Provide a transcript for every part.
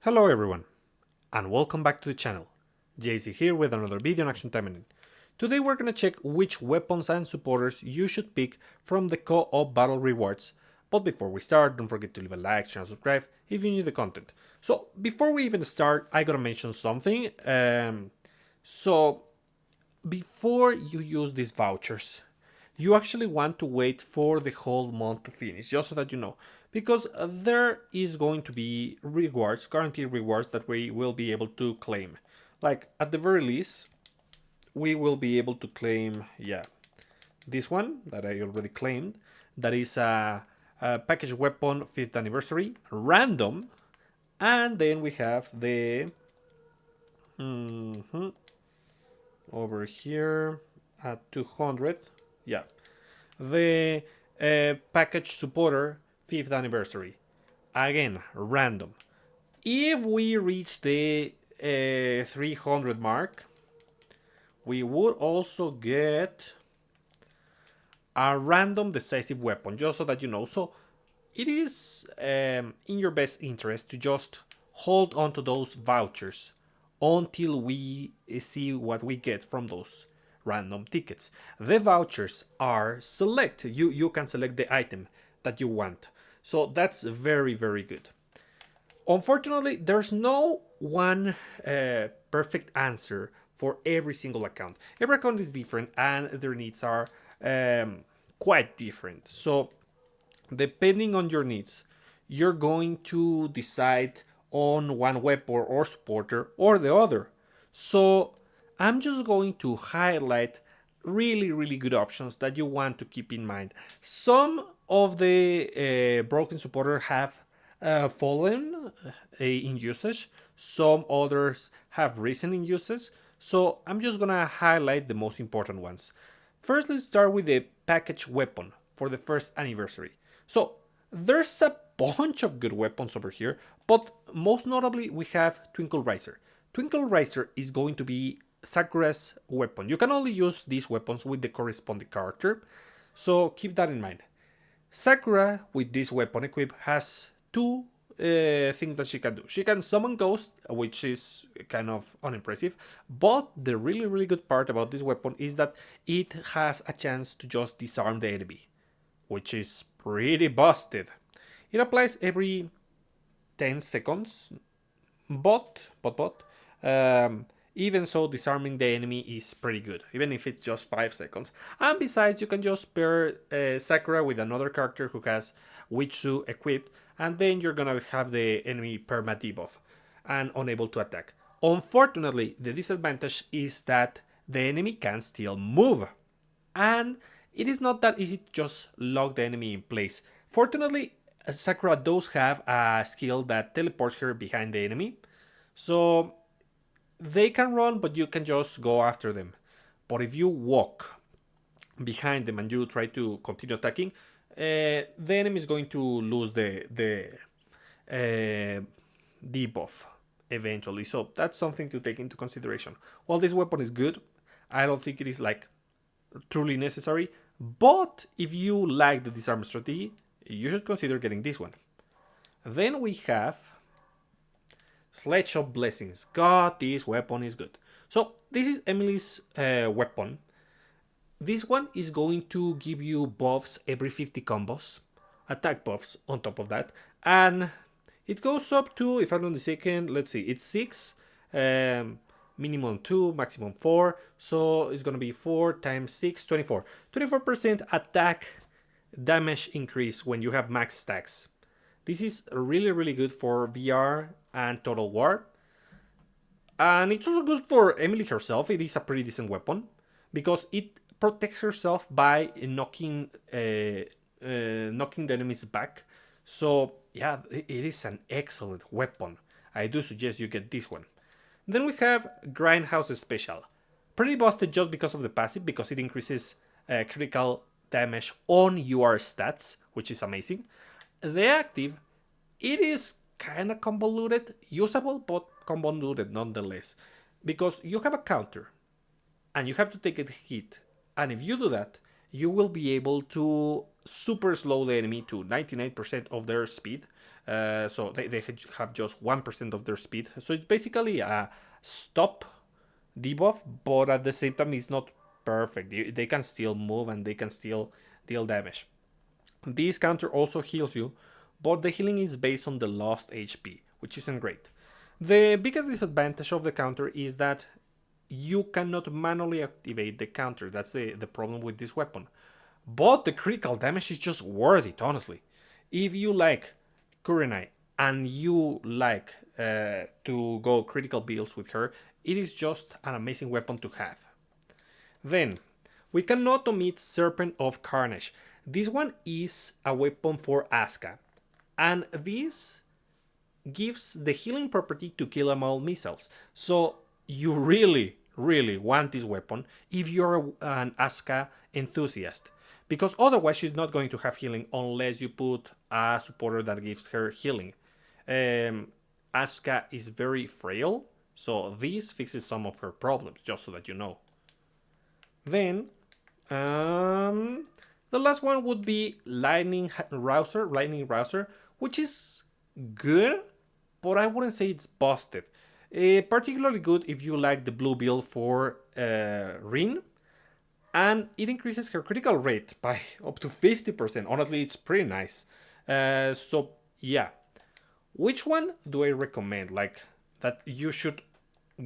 Hello everyone, and welcome back to the channel. JC here with another video on Action Taimanin. Today we're gonna check which weapons and supporters you should pick from the co-op battle rewards. But before we start, don't forget to leave a like, share, and subscribe if you enjoy the content. So before we even start, I gotta mention something. So before you use these vouchers, you actually want to wait for the whole month to finish, just so that you know. Because there is going to be rewards, guaranteed rewards that we will be able to claim. Like at the very least, we will be able to claim, this one that I already claimed. That is a package weapon 5th anniversary, random. And then we have the over here at 200. Yeah, the package supporter 5th anniversary. Again, random. If we reach the 300 mark, we would also get a random decisive weapon, just so that you know. So it is in your best interest to just hold on to those vouchers until we see what we get from those random tickets. The vouchers are select. You can select the item that you want. So that's very good. Unfortunately, there's no one perfect answer for every single account. Every account is different and their needs are quite different. So depending on your needs, you're going to decide on one weapon or supporter or the other. So I'm just going to highlight really good options that you want to keep in mind. Some of the broken supporter have fallen in usage. Some others have risen in usage. So I'm just gonna highlight the most important ones. First, let's start with the package weapon for the first anniversary. So there's a bunch of good weapons over here, but most notably we have Twinkle Riser. Twinkle Riser is going to be Sakura's weapon. You can only use these weapons with the corresponding character, so keep that in mind. Sakura, with this weapon equipped, has two things that she can do. She can summon ghosts, which is kind of unimpressive, but the really good part about this weapon is that it has a chance to just disarm the enemy, which is pretty busted. It applies every 10 seconds, but even so, disarming the enemy is pretty good, even if it's just 5 seconds. And besides, you can just pair Sakura with another character who has Witsu equipped, and then you're gonna have the enemy perma debuff and unable to attack. Unfortunately, the disadvantage is that the enemy can still move, and it is not that easy to just lock the enemy in place. Fortunately, Sakura does have a skill that teleports her behind the enemy, so they can run, but you can just go after them. But if you walk behind them and you try to continue attacking, the enemy is going to lose the debuff eventually. So that's something to take into consideration. While this weapon is good, I don't think it is like truly necessary. But if you like the disarm strategy, you should consider getting this one. Then we have Sledge of Blessings. God, this weapon is good. So this is Emily's weapon. This one is going to give you buffs every 50 combos, attack buffs on top of that, and it goes up to, if I'm not mistaken, let's see, it's 6, minimum 2, maximum 4, so it's gonna be 4 times 6, 24. 24% attack damage increase when you have max stacks. This is really good for VR and Total War. And it's also good for Emily herself. It is a pretty decent weapon because it protects herself by knocking the enemies back. So yeah, it is an excellent weapon. I do suggest you get this one. Then we have Grindhouse Special. Pretty busted just because of the passive, because it increases critical damage on your stats, which is amazing. The active, it is kind of convoluted, usable, but convoluted nonetheless, because you have a counter and you have to take a hit, and if you do that, you will be able to super slow the enemy to 99% of their speed So they have just 1% of their speed. So it's basically a stop debuff, but at the same time it's not perfect. They can still move and they can still deal damage. This counter also heals you, but the healing is based on the lost HP, which isn't great. The biggest disadvantage of the counter is that you cannot manually activate the counter. That's the problem with this weapon. But the critical damage is just worth it, honestly. If you like Kurenai and you like to go critical builds with her, it is just an amazing weapon to have. Then, we cannot omit Serpent of Carnage. This one is a weapon for Asuka, and this gives the healing property to kill them all missiles. So you really want this weapon if you're an Asuka enthusiast, because otherwise she's not going to have healing unless you put a supporter that gives her healing. Asuka is very frail, so this fixes some of her problems, just so that you know. Then, the last one would be Lightning Rouser, which is good, but I wouldn't say it's busted. Particularly good if you like the blue build for Rin, and it increases her critical rate by up to 50%. Honestly, it's pretty nice. So yeah, which one do I recommend? Like that you should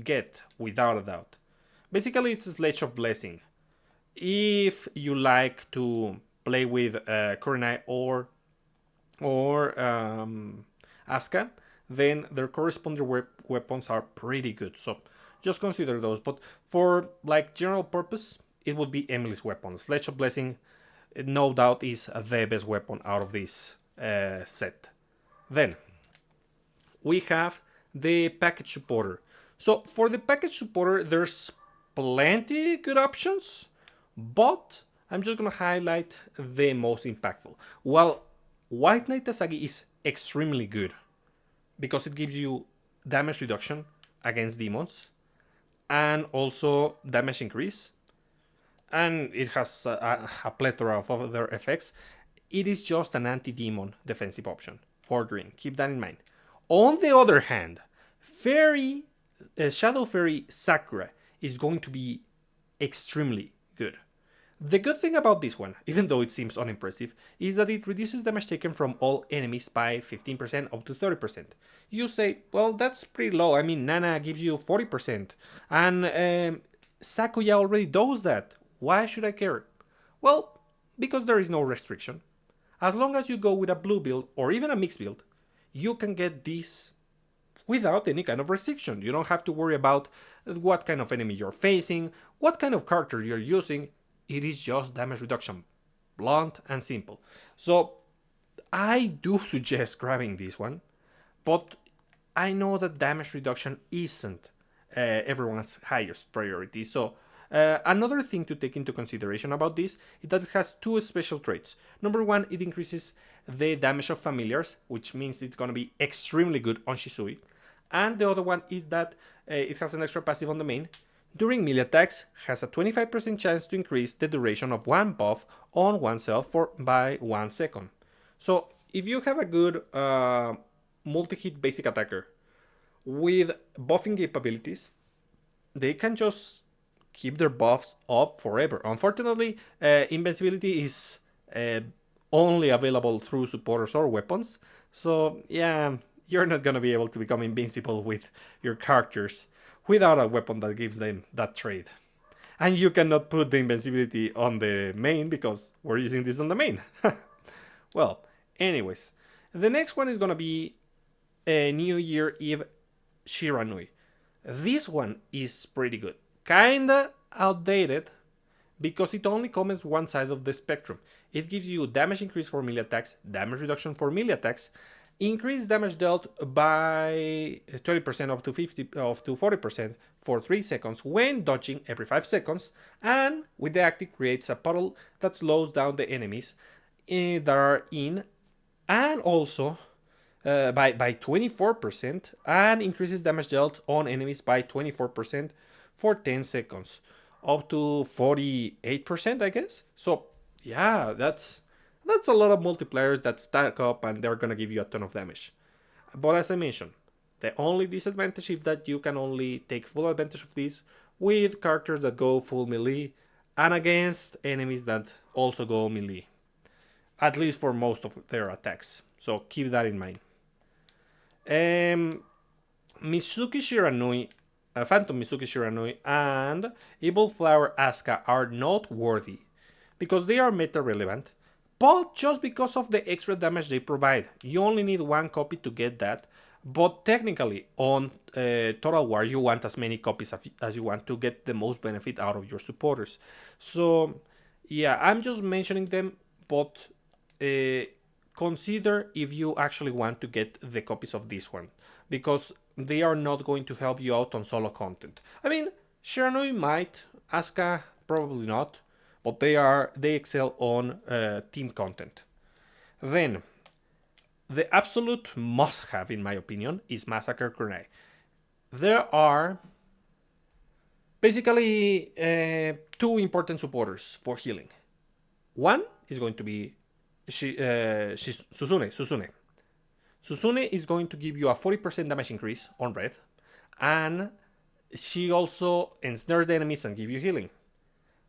get without a doubt. Basically, it's a Sledge of Blessing. If you like to play with Kurenai or Asuka, then their corresponding weapons are pretty good. So just consider those. But for like general purpose, it would be Emily's weapon. Sledge of Blessing, no doubt, is the best weapon out of this set. Then we have the package supporter. So for the package supporter, there's plenty good options, but I'm just gonna highlight the most impactful. While White Knight Asagi is extremely good because it gives you damage reduction against demons and also damage increase, and it has a plethora of other effects. It is just an anti-demon defensive option for green. Keep that in mind. On the other hand, Shadow Fairy Sakura is going to be extremely good. The good thing about this one, even though it seems unimpressive, is that it reduces damage taken from all enemies by 15% up to 30%. You say, well, that's pretty low. I mean, Nana gives you 40%, and Sakuya already does that. Why should I care? Well, because there is no restriction. As long as you go with a blue build or even a mixed build, you can get this without any kind of restriction. You don't have to worry about what kind of enemy you're facing, what kind of character you're using. It is just damage reduction. Blunt and simple. So I do suggest grabbing this one, but I know that damage reduction isn't everyone's highest priority. So another thing to take into consideration about this is that it has two special traits. Number one, it increases the damage of familiars, which means it's going to be extremely good on Shisui. And the other one is that it has an extra passive on the main. During melee attacks, has a 25% chance to increase the duration of one buff on oneself by 1 second. So if you have a good multi-hit basic attacker with buffing capabilities, they can just keep their buffs up forever. Unfortunately, invincibility is only available through supporters or weapons. So yeah, you're not gonna be able to become invincible with your characters without a weapon that gives them that trait. And you cannot put the invincibility on the main because we're using this on the main. Well, anyways, the next one is gonna be a New Year Eve Shiranui. This one is pretty good. Kinda outdated because it only covers one side of the spectrum. It gives you damage increase for melee attacks, damage reduction for melee attacks, increased damage dealt by 20% up to 40% for 3 seconds when dodging every 5 seconds, and with the active creates a puddle that slows down the enemies that are in, and also by 24%, and increases damage dealt on enemies by 24% for 10 seconds up to 48%, I guess. So yeah, that's That's a lot of multipliers that stack up and they're gonna give you a ton of damage. But as I mentioned, the only disadvantage is that you can only take full advantage of this with characters that go full melee and against enemies that also go melee, at least for most of their attacks. So keep that in mind. Um, Mizuki Shiranui, Phantom Mizuki Shiranui, and Evil Flower Asuka are not worthy because they are meta relevant, but just because of the extra damage they provide. You only need one copy to get that, but technically on Total War you want as many copies as you want to get the most benefit out of your supporters. So yeah, I'm just mentioning them, but uh, consider if you actually want to get the copies of this one, because they are not going to help you out on solo content. I mean, Shiranui might, Asuka probably not, but they excel on team content. Then the absolute must-have, in my opinion, is Massacre Grenade. There are basically two important supporters for healing. One is going to be Susune. Susune is going to give you a 40% damage increase on breath, and she also ensnares the enemies and give you healing.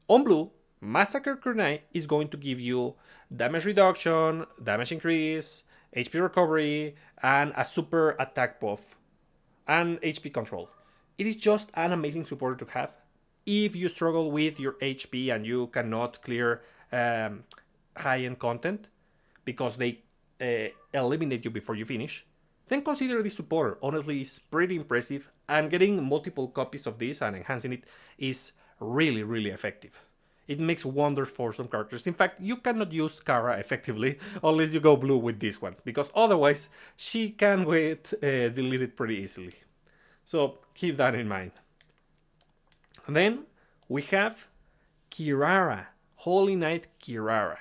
On blue, Massacre Grenade is going to give you damage reduction, damage increase, HP recovery, and a super attack buff, and HP control. It is just an amazing supporter to have if you struggle with your HP and you cannot clear high-end content because they eliminate you before you finish. Then consider this supporter. Honestly, it's pretty impressive, and getting multiple copies of this and enhancing it is really, really effective. It makes wonders for some characters. In fact, you cannot use Kara effectively unless you go blue with this one, because otherwise she can get deleted pretty easily. So keep that in mind. And then we have Kirara, Holy Knight Kirara.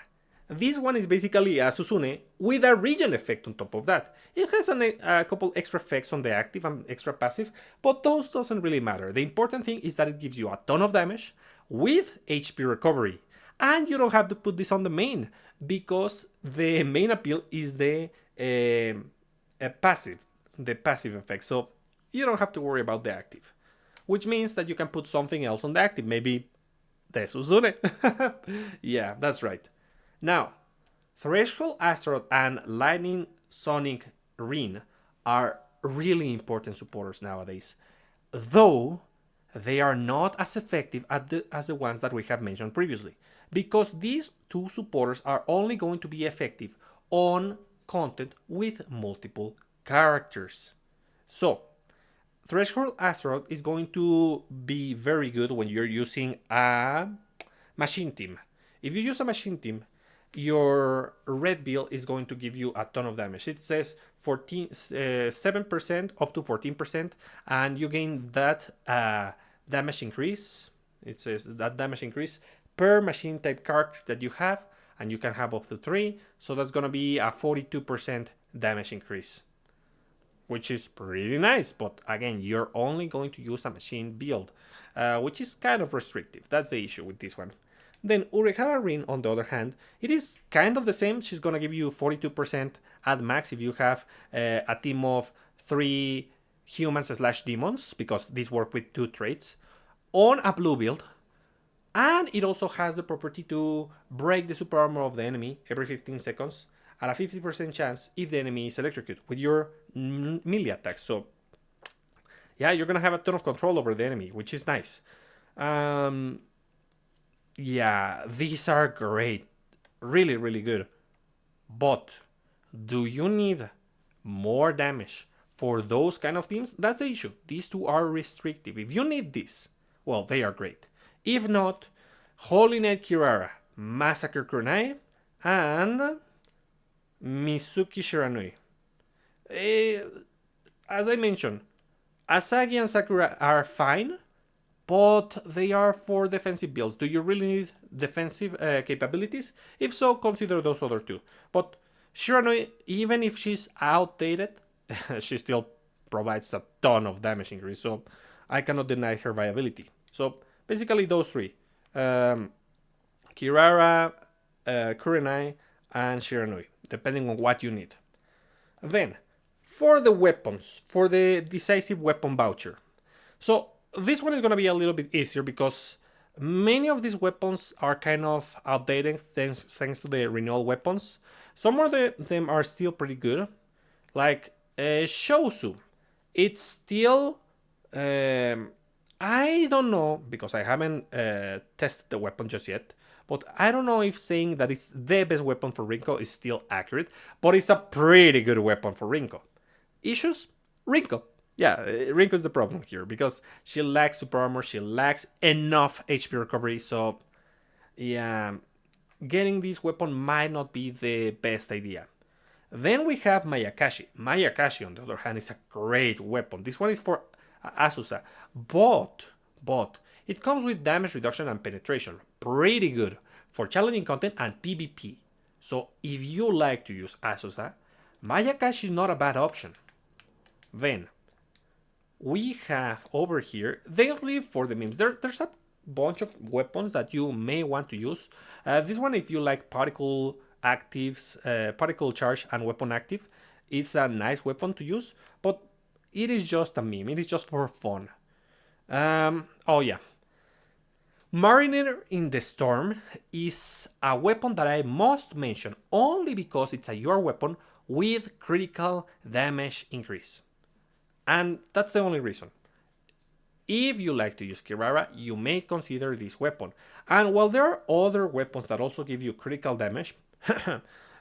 This one is basically a Susune with a regen effect on top of that. It has a couple extra effects on the active and extra passive, but those doesn't really matter. The important thing is that it gives you a ton of damage with HP recovery. And you don't have to put this on the main, because the main appeal is the passive effect. So you don't have to worry about the active, which means that you can put something else on the active, maybe the Susune. Yeah, that's right. Now, Threshold Asteroid and Lightning Sonic Ring are really important supporters nowadays, though they are not as effective as the ones that we have mentioned previously, because these two supporters are only going to be effective on content with multiple characters. So, Threshold Asteroid is going to be very good when you're using a machine team. If you use a machine team, your red build is going to give you a ton of damage. It says 7% up to 14%, and you gain that damage increase. It says that damage increase per machine type character that you have, and you can have up to 3. So that's going to be a 42% damage increase, which is pretty nice. But again, you're only going to use a machine build, which is kind of restrictive. That's the issue with this one. Then Urehara Rin, on the other hand, it is kind of the same. She's gonna give you 42% at max if you have a team of 3 humans / demons, because these work with 2 traits, on a blue build. And it also has the property to break the super armor of the enemy every 15 seconds at a 50% chance if the enemy is electrocuted with your melee attacks. So yeah, you're gonna have a ton of control over the enemy, which is nice. Yeah, these are great. Really, really good. But do you need more damage for those kind of teams? That's the issue. These two are restrictive. If you need this, well, they are great. If not, Holy Knight Kirara, Massacre Kunai, and Mizuki Shiranui. As I mentioned, Asagi and Sakura are fine, but they are for defensive builds. Do you really need defensive capabilities? If so, consider those other two. But Shiranui, even if she's outdated, she still provides a ton of damage increase, so I cannot deny her viability. So basically those three. Kirara, Kurenai, and Shiranui, depending on what you need. Then, for the weapons, for the decisive weapon voucher. So this one is gonna be a little bit easier because many of these weapons are kind of outdated thanks to the renewal weapons. Some of them are still pretty good, like Shosu. It's still I don't know because I haven't tested the weapon just yet. But I don't know if saying that it's the best weapon for Rinko is still accurate, but it's a pretty good weapon for Rinko. Issues? Rinko. Yeah, Rinko is the problem here because she lacks super armor, she lacks enough HP recovery, so yeah, getting this weapon might not be the best idea. Then we have Mayakashi. Mayakashi, on the other hand, is a great weapon. This one is for Asusa, but it comes with damage reduction and penetration. Pretty good for challenging content and PvP. So if you like to use Asusa, Mayakashi is not a bad option. Then we have over here, they live for the memes. There's a bunch of weapons that you may want to use. This one, if you like particle actives, particle charge and weapon active, it's a nice weapon to use, but it is just a meme. It is just for fun. Oh yeah. Mariner in the Storm is a weapon that I must mention only because it's a UR weapon with critical damage increase. And that's the only reason. If you like to use Kirara, you may consider this weapon. And while there are other weapons that also give you critical damage,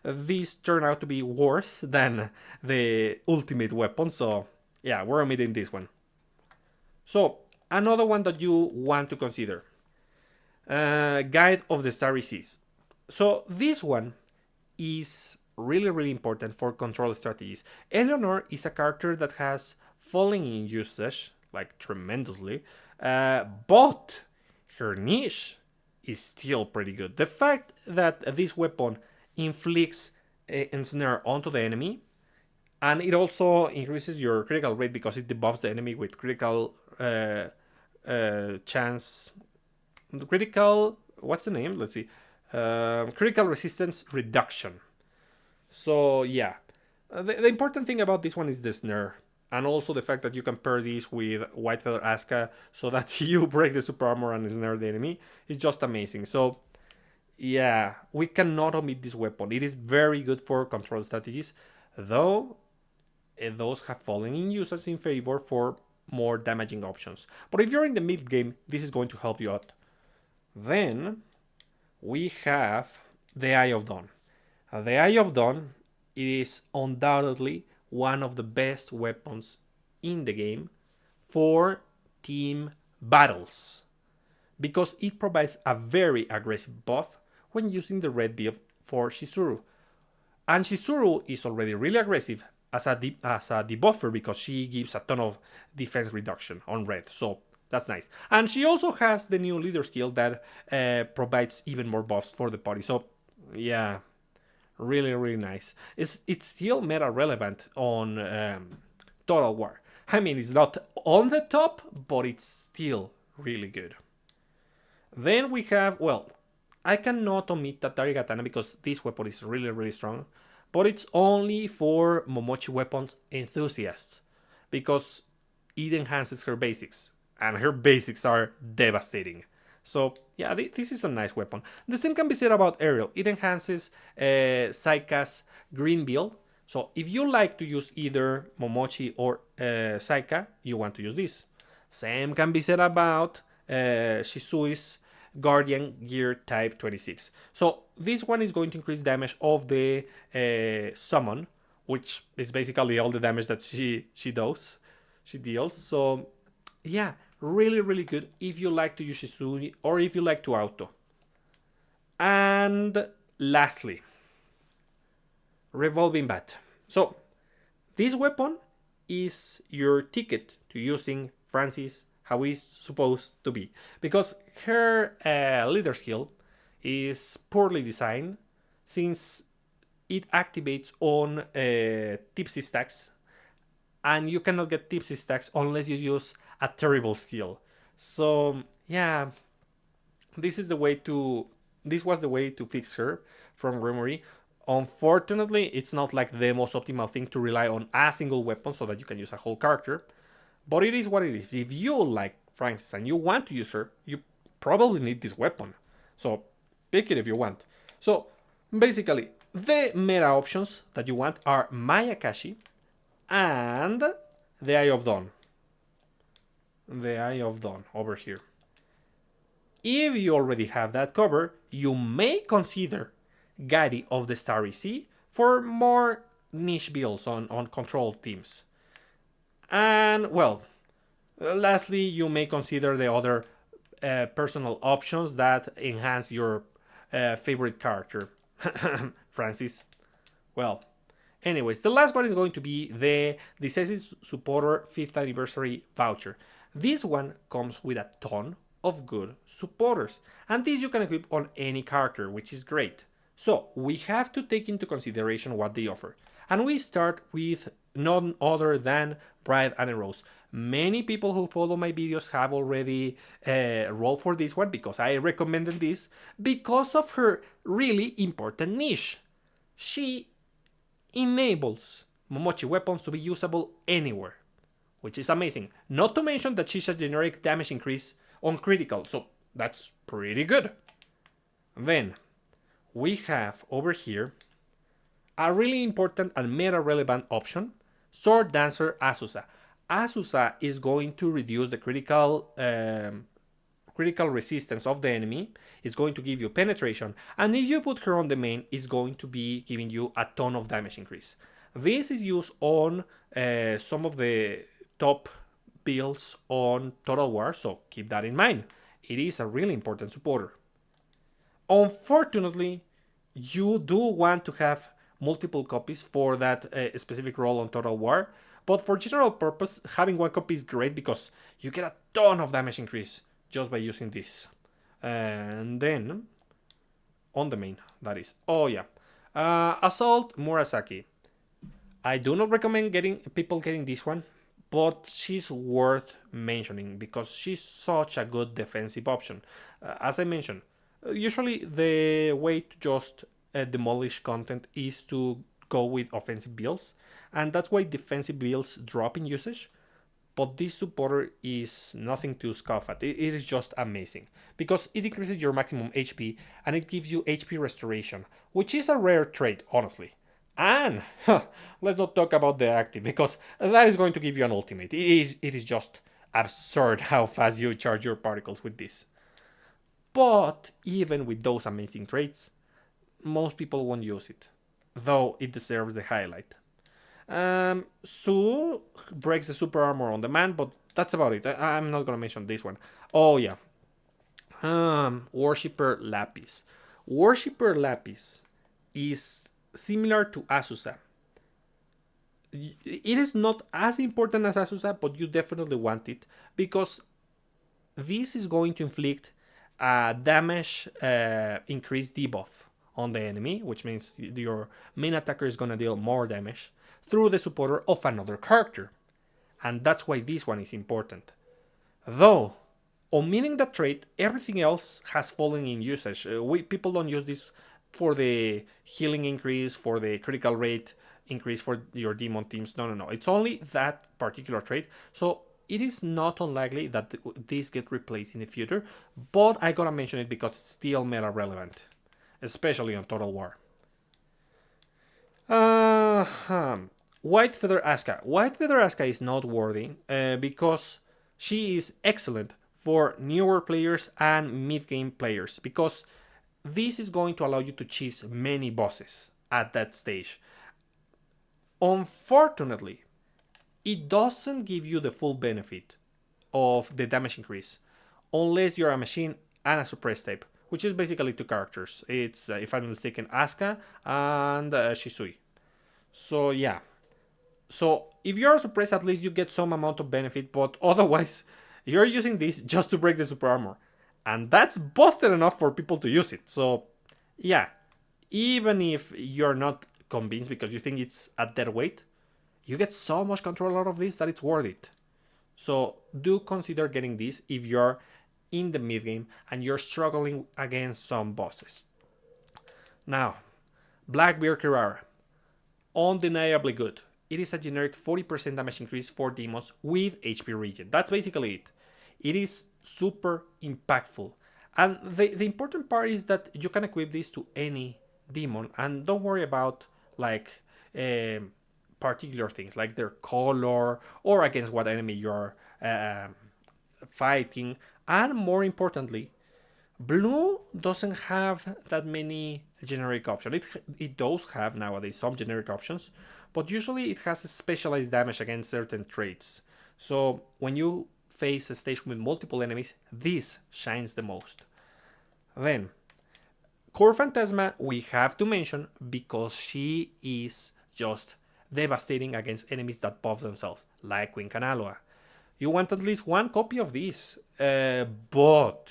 these turn out to be worse than the ultimate weapon, so yeah, we're omitting this one. So, another one that you want to consider. Guide of the Starry Seas. So, this one is really important for control strategies. Eleanor is a character that has fallen in usage, like tremendously, but her niche is still pretty good. The fact that this weapon inflicts ensnare onto the enemy, and it also increases your critical rate because it debuffs the enemy with critical chance. Critical, what's the name? Let's see. Critical resistance reduction. So yeah, the important thing about this one is the snare, and also the fact that you can pair this with White Feather Aska so that you break the super armor and snare the enemy is just amazing. So yeah, we cannot omit this weapon. It is very good for control strategies, though those have fallen in usage in favor for more damaging options. But if you're in the mid game, this is going to help you out. Then we have the Eye of Dawn. The Eye of Dawn is undoubtedly one of the best weapons in the game for team battles because it provides a very aggressive buff when using the red build for Shizuru. And Shizuru is already really aggressive as a debuffer because she gives a ton of defense reduction on red. So that's nice. And she also has the new leader skill that provides even more buffs for the party. So yeah, really nice. It's still meta relevant on Total War. I mean, it's not on the top, but it's still really good. Then we have, well, I cannot omit Tatari Katana because this weapon is really strong, but it's only for Momochi weapons enthusiasts because it enhances her basics, and her basics are devastating. So yeah, this is a nice weapon. The same can be said about Aerial. It enhances Saika's green build. So if you like to use either Momochi or Saika, you want to use this. Same can be said about Shisui's Guardian Gear Type 26. So this one is going to increase damage of the summon, which is basically all the damage that she deals. So yeah, really good if you like to use Shisui or if you like to auto. And lastly, Revolving Bat. So this weapon is your ticket to using Francis how he's supposed to be, because her leader skill is poorly designed since it activates on tipsy stacks, and you cannot get tipsy stacks unless you use a terrible skill. So yeah, this was the way to fix her from Remory. Unfortunately, it's not like the most optimal thing to rely on a single weapon so that you can use a whole character. But it is what it is. If you like Francis and you want to use her, you probably need this weapon. So pick it if you want. So basically, the meta options that you want are Mayakashi and the Eye of Dawn. The Eye of Dawn over here. If you already have that cover, you may consider Gary of the Starry Sea for more niche builds on control teams. And well, lastly, you may consider the other personal options that enhance your favorite character, Francis. Well, anyways, the last one is going to be the Decisive Supporter 5th Anniversary Voucher. This one comes with a ton of good supporters, and this you can equip on any character, which is great. So we have to take into consideration what they offer. And we start with none other than Bride and Rose. Many people who follow my videos have already rolled for this one because I recommended this because of her really important niche. She enables Momochi weapons to be usable anywhere, which is amazing. Not to mention that she's a generic damage increase on critical, so that's pretty good. Then we have over here a really important and meta relevant option, Sword Dancer Azusa. Azusa is going to reduce the critical resistance of the enemy. It's going to give you penetration, and if you put her on the main, it's going to be giving you a ton of damage increase. This is used on some of the top builds on Total War, so keep that in mind. It is a really important supporter. Unfortunately, you do want to have multiple copies for that specific role on Total War, but for general purpose, having one copy is great because you get a ton of damage increase just by using this. And then, on the main, that is. Oh yeah. Assault Murasaki. I do not recommend people getting this one, but she's worth mentioning because she's such a good defensive option. As I mentioned, usually the way to just demolish content is to go with offensive builds, and that's why defensive builds drop in usage. But this supporter is nothing to scoff at. It is just amazing because it increases your maximum HP and it gives you HP restoration, which is a rare trait, honestly. And let's not talk about the active because that is going to give you an ultimate. It is just absurd how fast you charge your particles with this. But even with those amazing traits, most people won't use it, though it deserves the highlight. Sue breaks the super armor on demand, but that's about it. I'm not gonna mention this one. Oh yeah. Worshipper Lapis. Worshipper Lapis is similar to Azusa. It is not as important as Azusa, but you definitely want it because this is going to inflict a damage increase debuff on the enemy, which means your main attacker is going to deal more damage through the supporter of another character. And that's why this one is important. Though, omitting that trait, everything else has fallen in usage. People don't use this for the healing increase, for the critical rate increase for your demon teams. No. It's only that particular trait. So it is not unlikely that this get replaced in the future, but I gotta mention it because it's still meta relevant, especially on Total War. White Feather Asuka. White Feather Asuka is noteworthy because she is excellent for newer players and mid-game players because this is going to allow you to cheese many bosses at that stage. Unfortunately, it doesn't give you the full benefit of the damage increase unless you're a machine and a suppressed type, which is basically two characters. It's, if I'm not mistaken, Asuka and Shisui. So yeah. So if you're suppressed, at least you get some amount of benefit, but otherwise, you're using this just to break the super armor. And that's busted enough for people to use it. So yeah, even if you're not convinced because you think it's at dead weight, you get so much control out of this that it's worth it. So do consider getting this if you're in the mid game and you're struggling against some bosses. Now, Blackbeard Kirara, undeniably good. It is a generic 40% damage increase for demons with HP regen. That's basically it. It is super impactful. And the important part is that you can equip this to any demon, and don't worry about like particular things like their color or against what enemy you're fighting. And more importantly, Blue doesn't have that many generic options. It does have nowadays some generic options, but usually it has a specialized damage against certain traits. So when you face a stage with multiple enemies, this shines the most. Then, Core Phantasma we have to mention because she is just devastating against enemies that buff themselves, like Queen Kanaloa. You want at least one copy of this, but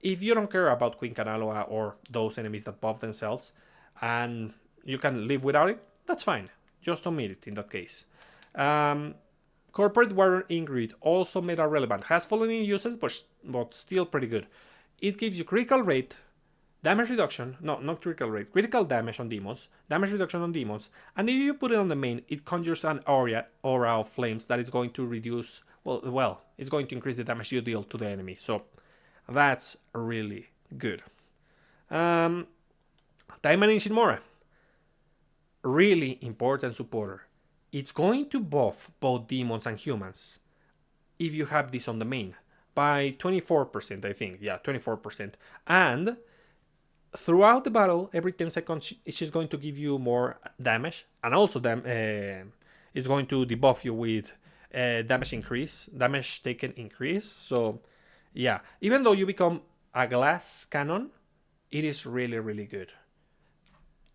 if you don't care about Queen Kanaloa or those enemies that buff themselves, and you can live without it, that's fine. Just omit it in that case. Corporate Warrior Ingrid, also meta relevant, has fallen in uses, but still pretty good. It gives you critical rate, damage reduction, no, not critical rate, critical damage on demons, damage reduction on demons, and if you put it on the main, it conjures an aura of flames that is going to reduce, well, it's going to increase the damage you deal to the enemy, so that's really good. Taimanin Shinmora, really important supporter. It's going to buff both demons and humans if you have this on the main by 24%, I think. Yeah, 24%. And throughout the battle, every 10 seconds, she's going to give you more damage, and also it's going to debuff you with damage taken increase. So, yeah, even though you become a glass cannon, it is really, really good.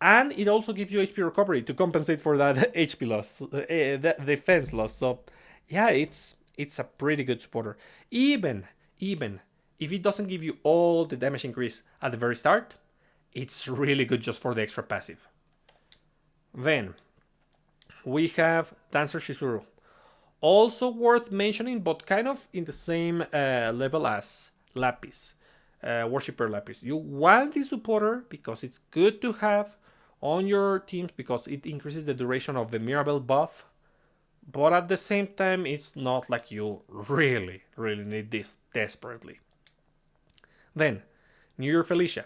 And it also gives you HP recovery to compensate for that HP loss, the defense loss. So, yeah, it's a pretty good supporter. Even if it doesn't give you all the damage increase at the very start, it's really good just for the extra passive. Then we have Dancer Shizuru, also worth mentioning, but kind of in the same level as Lapis, Worshipper Lapis. You want this supporter because it's good to have on your teams because it increases the duration of the Mirabelle buff, but at the same time, it's not like you really need this desperately. Then, New Year Felicia.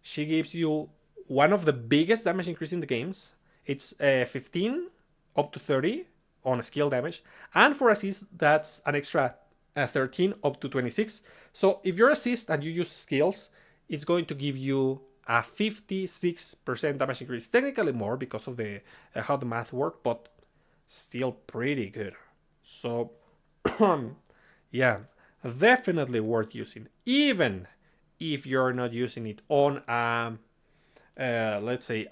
She gives you one of the biggest damage increase in the games. It's 15 up to 30 on skill damage, and for assist, that's an extra 13 up to 26. So if you're assist and you use skills, it's going to give you a 56% damage increase. Technically more because of the how the math works, but still pretty good. So yeah, definitely worth using, even if you're not using it on let's say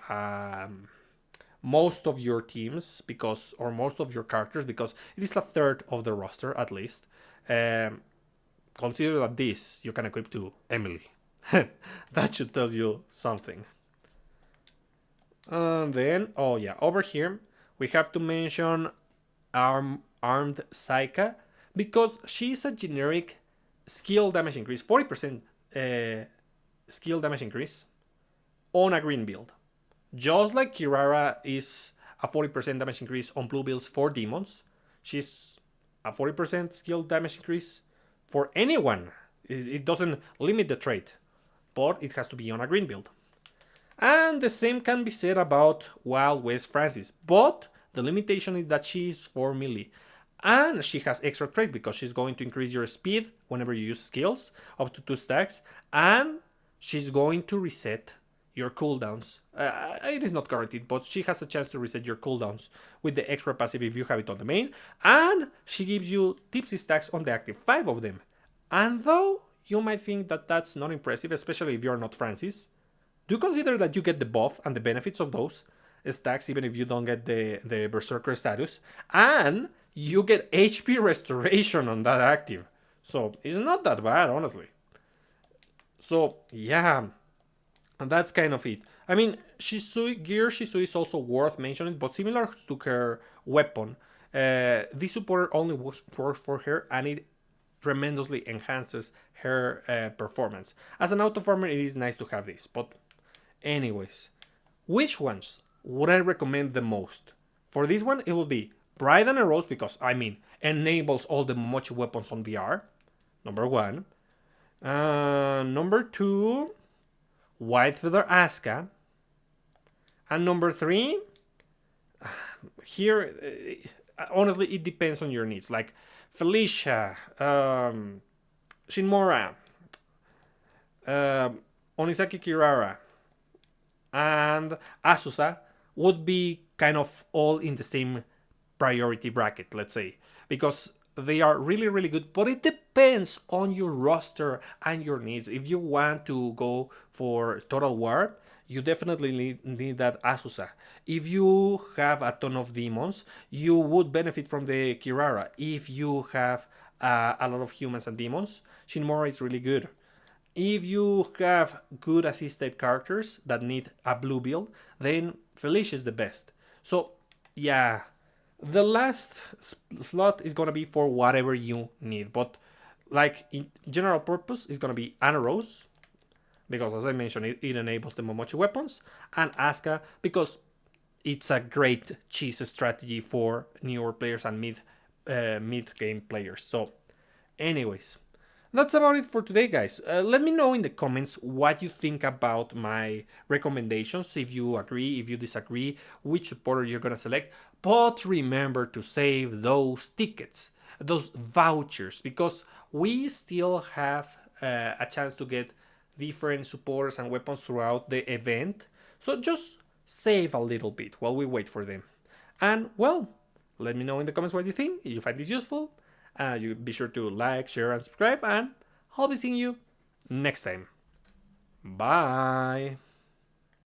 most of your teams, because or most of your characters, because it is a third of the roster at least. Consider that this you can equip to Emily. That should tell you something. And then, oh yeah, over here we have to mention Armed Saika, because she's a generic skill damage increase, 40% skill damage increase on a green build. Just like Kirara is a 40% damage increase on blue builds for demons, she's a 40% skill damage increase for anyone. It doesn't limit the trait, but it has to be on a green build. And the same can be said about Wild West Francis, but the limitation is that she is for melee. And she has extra traits because she's going to increase your speed whenever you use skills up to 2 stacks, and she's going to reset your cooldowns. It is not guaranteed, but she has a chance to reset your cooldowns with the extra passive if you have it on the main, and she gives you tipsy stacks on the active, 5 of them. And though you might think that that's not impressive, especially if you're not Francis, do consider that you get the buff and the benefits of those stacks even if you don't get the Berserker status, and you get HP restoration on that active. So it's not that bad, honestly. So yeah, and that's kind of it. I mean, Gear Shisui is also worth mentioning, but similar to her weapon, this supporter only works for her, and it tremendously enhances her performance. As an auto farmer, it is nice to have this, but anyways, Which ones would I recommend the most? For this one, it will be Bright and Arrows because, I mean, enables all the Momochi weapons on VR. Number one. Number two, White Feather Asuka. And number three, here, honestly, it depends on your needs. Like Felicia, Shinmora, Onisaki Kirara, and Asusa would be kind of all in the same priority bracket, let's say, because they are really, really good, but it depends on your roster and your needs. If you want to go for Total War, you definitely need that Asusa. If you have a ton of demons, you would benefit from the Kirara. If you have a lot of humans and demons, Shinmora is really good. If you have good assist type characters that need a blue build, then Felicia is the best. So, yeah, the last slot is gonna be for whatever you need, but like in general purpose, it's gonna be Anna Rose because, as I mentioned, it enables the Momochi weapons, and Asuka because it's a great cheese strategy for newer players and mid game players. So, anyways, that's about it for today, guys. Let me know in the comments what you think about my recommendations, if you agree, if you disagree, which supporter you're gonna select. But remember to save those tickets, those vouchers, because we still have a chance to get different supporters and weapons throughout the event. So just save a little bit while we wait for them. And well, let me know in the comments what you think, if you find this useful. You be sure to like, share, and subscribe, and I'll be seeing you next time. Bye.